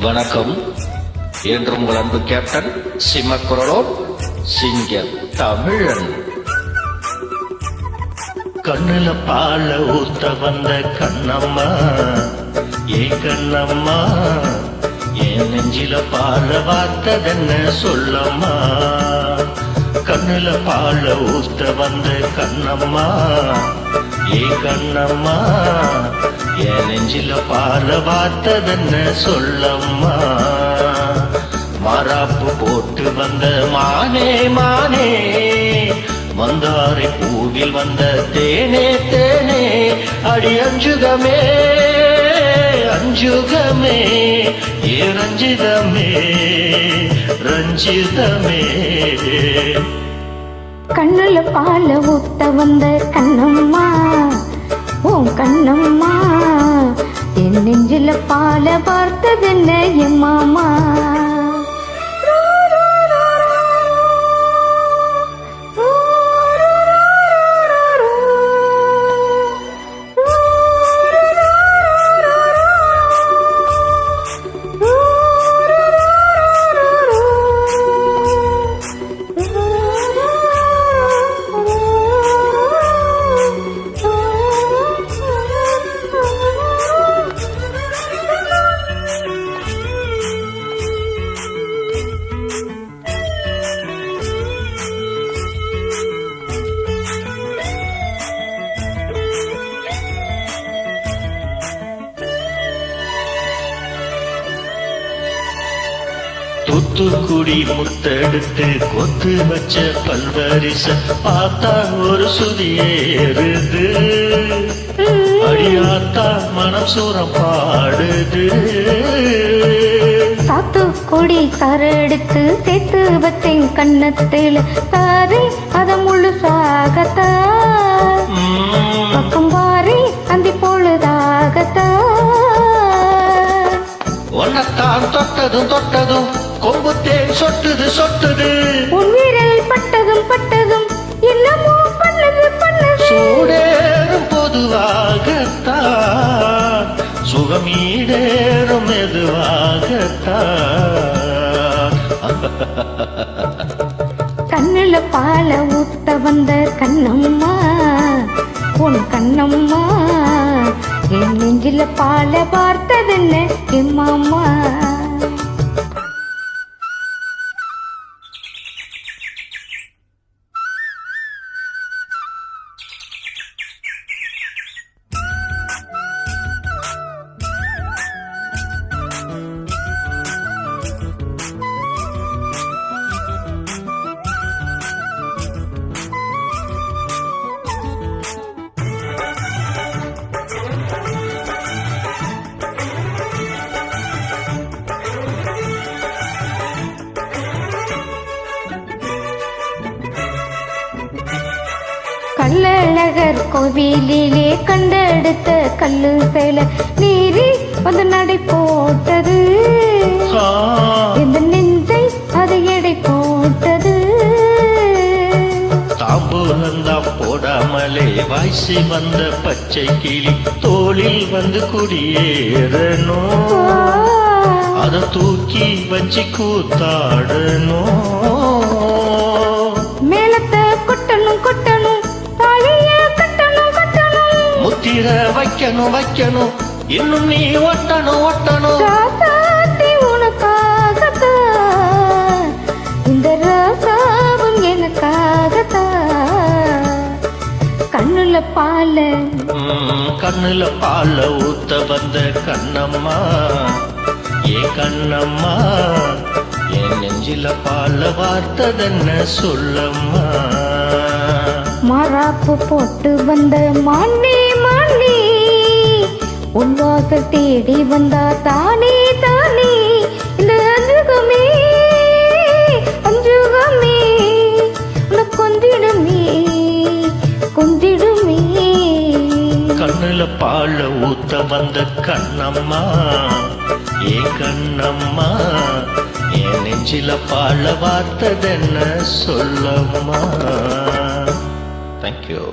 வணக்கம். என்றும் உங்கள் அன்பு கேப்டன் சிம்மக்குரலோன் சிங்க தமிழன். கண்ணுல பால ஊத்த வந்த கண்ணம்மா, ஏன் கண்ணம்மா, என் நெஞ்சில பால வார்த்ததென்ன சொல்லம்மா. கண்ணுல பால ஊத்த வந்த கண்ணம்மா, ஏன் கண்ணம்மா, என் நெஞ்சில பால வார்த்ததென்ன சொல்லம்மா. மாறாப்பு போட்டு வந்த மானே மானே, மந்தாரை பூவில் வந்த தேனே தேனே, அடி அஞ்சுகமே அஞ்சுகமே, ஏ ரஞ்சிதமே ரஞ்சிதமே. கண்ணுல பால ஊத்த வந்த கண்ணம்மா, ஓம் கண்ணம்மா, என் நெஞ்சில பால பார்த்ததென்ன என் மாமா. தூத்துக்குடி முத்தெடுத்து கொத்து வச்ச பல்வரிச பார்த்தா ஒரு சுதியேறுது, அடியாத்தா மனம் சூரம் பாடுது. சாத்துக்குடி சரெடுத்து சேர்த்து வச்சேன் கண்ணத்தில் தாரி அத முழுசாகத்தா, பக்கம் பாரி அந்தி பொழுதாகத்தா. ஒன்னத்தான் தொட்டதும் தொட்டதும் கொம்புத்தேன் சொட்டுது சொட்டுது, உன் வீரல் பட்டதும் பட்டதும் என்னமோ பண்ணது பண்ணது. சூடேறும் பொதுவாகத்தான், சுகமீடேறும் மெதுவாகத்தான். கண்ணுல பால ஊத்த வந்த கண்ணம்மா, உன் கண்ணம்மா, என் நெஞ்சில பால பார்த்ததென்ன என் மாமா. கள்ளழகர் கோவிலிலே கண்டெடுத்த கல்லு சேல நீரி வந்து நடை போட்டது, இந்த நெஞ்சை அது எடை போட்டது. தாம்பூலந்தா போடாமலே வாய்ச்சி வந்த பச்சை கிளி தோளில் வந்து குடியேறணும், அத தூக்கி வச்சு கூத்தாடணும். மேலத்தை கொட்டணும் கொட்டணும், தாலிய கட்டணும் கட்டணும், முத்திர வைக்கணும் வைக்கணும், இன்னும் நீ ஒட்டணும் ஒட்டணும். ராசாத்தி உனக்காகத்தான், இந்த ராசாவும் எனக்காகத்தான். கண்ணுல பால கண்ணுல பால ஊத்த வந்த கண்ணம்மா, ஏ கண்ணம்மா, என் நெஞ்சில பால வார்த்ததென்ன சொல்லம்மா. மாறாப்பு போட்டு வந்த மாண்டி மாண்டி, உன்வாச தேடி வந்தா தானே தானே, இந்த அஞ்சுகமே அஞ்சுகமே, உனக்கு கொஞ்சிடுமே கொஞ்சிடுமே. கண்ணுல பால ஊத்த வந்த கண்ணம்மா, ஏ கண்ணம்மா, என் நெஞ்சில பால வார்த்ததென்ன சொல்லம்மா. Thank you.